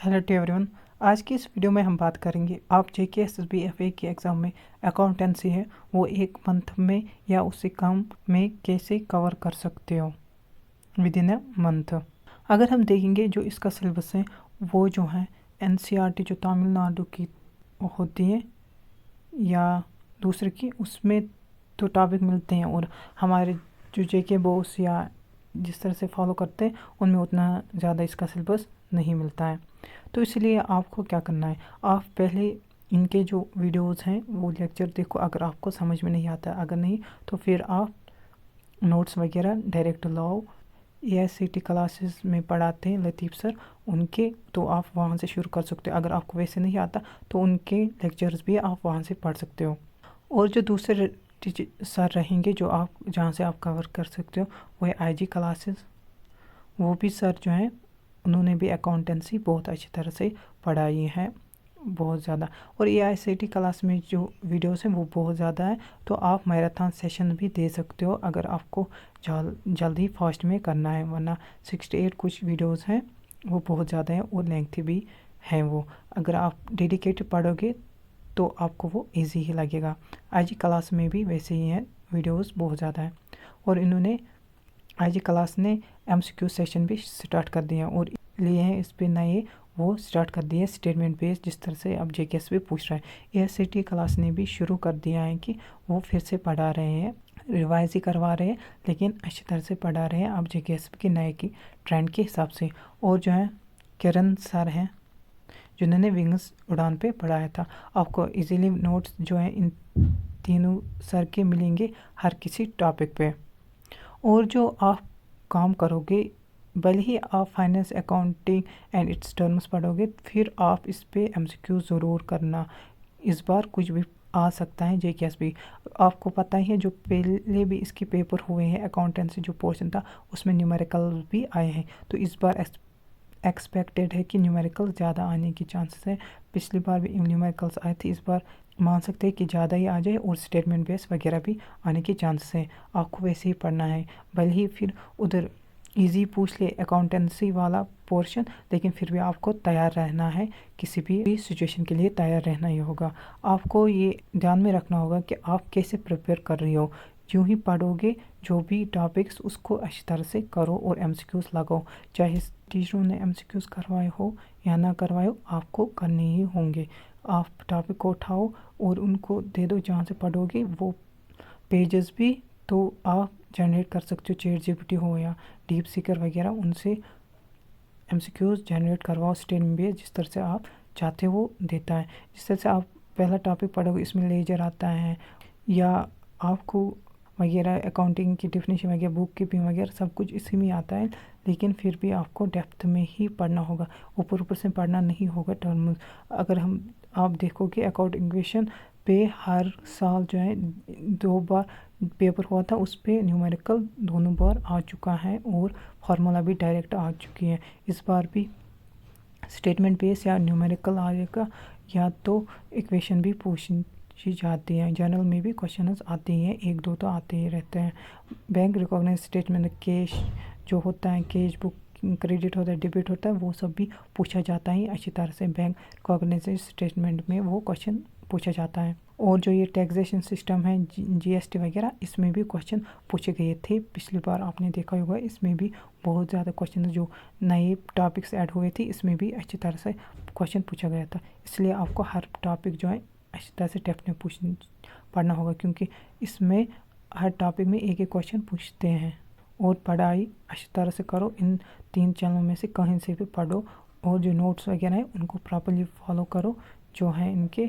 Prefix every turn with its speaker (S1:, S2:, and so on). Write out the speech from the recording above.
S1: Hello to everyone. आज की इस वीडियो में हम बात करेंगे आप JKSSB-FA के एग्ज़ाम में अकाउंटेंसी है वो एक मंथ में या उससे कम में कैसे कवर कर सकते हो विद इन अ मंथ। अगर हम देखेंगे जो इसका सिलेबस है वो जो है NCERT जो तमिलनाडु की होती है या दूसरे की उसमें तो टॉपिक मिलते हैं और हमारे जो JK बोर्ड्स या जिस तरह से फॉलो करते हैं उनमें उतना ज़्यादा इसका सिलेबस नहीं मिलता है। तो इसलिए आपको क्या करना है, आप पहले इनके जो वीडियोस हैं वो लेक्चर देखो। अगर आपको समझ में नहीं आता, अगर नहीं तो फिर आप नोट्स वगैरह डायरेक्ट लाओ। AICT क्लासेस में पढ़ाते हैं लतीफ़ सर, उनके तो आप वहाँ से शुरू कर सकते हो। अगर आपको वैसे नहीं आता तो उनके लेक्चर्स भी आप वहाँ से पढ़ सकते हो। और जो दूसरे सर रहेंगे जो आप जहाँ से आप कवर कर सकते हो वो है IG क्लासेस। वो भी सर जो हैं उन्होंने भी अकाउंटेंसी बहुत अच्छी तरह से पढ़ाई है, बहुत ज़्यादा। और AICT क्लास में जो वीडियोस हैं वो बहुत ज़्यादा है, तो आप मैराथन सेशन भी दे सकते हो अगर आपको जल्दी फास्ट में करना है। वरना 68 कुछ वीडियोस हैं वो बहुत ज़्यादा हैं और लेंथी भी हैं। वो अगर आप डेडिकेटेड पढ़ोगे तो आपको वो इजी ही लगेगा। IG क्लास में भी वैसे ही हैं, वीडियोस बहुत ज़्यादा है। और इन्होंने IG क्लास ने MCQ सेशन भी स्टार्ट कर दिए हैं और लिए हैं इस पे नए वो स्टार्ट कर दिए स्टेटमेंट बेस्ड, जिस तरह से अब JKS भी पूछ रहा है। AICT क्लास ने भी शुरू कर दिया है कि वो फिर से पढ़ा रहे हैं, रिवाइज ही करवा रहे हैं लेकिन अच्छी तरह से पढ़ा रहे हैं अब JKS की नए की ट्रेंड के हिसाब से। और जो है किरण सर हैं जिन्होंने विंग्स उड़ान पे पढ़ाया था। आपको इजीली नोट्स जो है इन तीनों सर के मिलेंगे हर किसी टॉपिक पे। और जो आप काम करोगे, भले ही आप finance accounting and it's terms पढ़ोगे, फिर आप इस पे MCQ ज़रूर करना। इस बार कुछ भी आ सकता है JKS भी। आपको पता ही है जो पहले भी इसके पेपर हुए हैं अकाउंटेंसी जो पोर्शन था उसमें न्यूमेरिकल भी आए हैं, तो इस बार एक्सपेक्टेड है कि न्यूमेरिकल ज़्यादा आने की चांसेस है। पिछली बार भी न्यूमेरिकल्स आए थे, इस बार मान सकते हैं कि ज़्यादा ही आ जाए और स्टेटमेंट बेस वगैरह भी आने की चांसेस है। आपको वैसे ही पढ़ना है, भले ही फिर उधर इजी पूछ ले अकाउंटेंसी वाला पोर्शन, लेकिन फिर भी आपको तैयार रहना है, किसी भी सिचुएशन के लिए तैयार रहना ही होगा। आपको ये ध्यान में रखना होगा कि आप कैसे प्रिपेयर कर रही हो। यूँ ही पढ़ोगे जो भी टॉपिक्स उसको अच्छी तरह से करो और MCQs लगाओ। चाहे टीचरों ने MCQs करवाए हो या ना करवाए हो, आपको करने ही होंगे। आप टॉपिक को उठाओ और उनको दे दो। जहाँ से पढ़ोगे वो पेजेस भी तो आप जनरेट कर सकते हो, ChatGPT हो या डीप सीकर वगैरह, उनसे MCQs जनरेट करवाओ स्टेटमेंट बेस, जिस तरह से आप चाहते हो वो देता है। जिस तरह से आप पहला टॉपिक पढ़ोगे इसमें लेजर आता है या आपको वगैरह अकाउंटिंग की डेफिनेशन वगैरह बुक कीपिंग वगैरह सब कुछ इसी में आता है, लेकिन फिर भी आपको डेप्थ में ही पढ़ना होगा, ऊपर ऊपर से पढ़ना नहीं होगा टर्म्स। अगर आप देखोगे अकाउंटिंग पे हर साल जो है 2 बार पेपर हुआ था, उस पे न्यूमेरिकल दोनों बार आ चुका है और फार्मूला भी डायरेक्ट आ चुकी है। इस बार भी स्टेटमेंट बेस या न्यूमेरिकल आएगा या तो इक्वेशन भी पूछी जाती है। जनरल में भी क्वेश्चंस आते हैं, 1-2 तो आते ही रहते हैं। बैंक रिकॉग्नाइज स्टेटमेंट, कैश जो होता है, कैश बुक क्रेडिट होता है, डेबिट होता है, वो सब भी पूछा जाता है अच्छी तरह से। बैंक रिकॉग्नाइज स्टेटमेंट में वो क्वेश्चन पूछा जाता है। और जो ये टैक्सेशन सिस्टम है GST वगैरह, इसमें भी क्वेश्चन पूछे गए थे पिछली बार, आपने देखा होगा। इसमें भी बहुत ज़्यादा क्वेश्चन जो नए टॉपिक्स ऐड हुए थे इसमें भी अच्छी तरह से क्वेश्चन पूछा गया था। इसलिए आपको हर टॉपिक जो है अच्छी तरह से डेप्थ में पढ़ना होगा, क्योंकि इसमें हर टॉपिक में एक एक क्वेश्चन पूछते हैं। और पढ़ाई अच्छी तरह से करो, इन 3 चैनलों में से कहीं से भी पढ़ो और जो नोट्स वगैरह हैं उनको प्रॉपर्ली फॉलो करो जो है इनके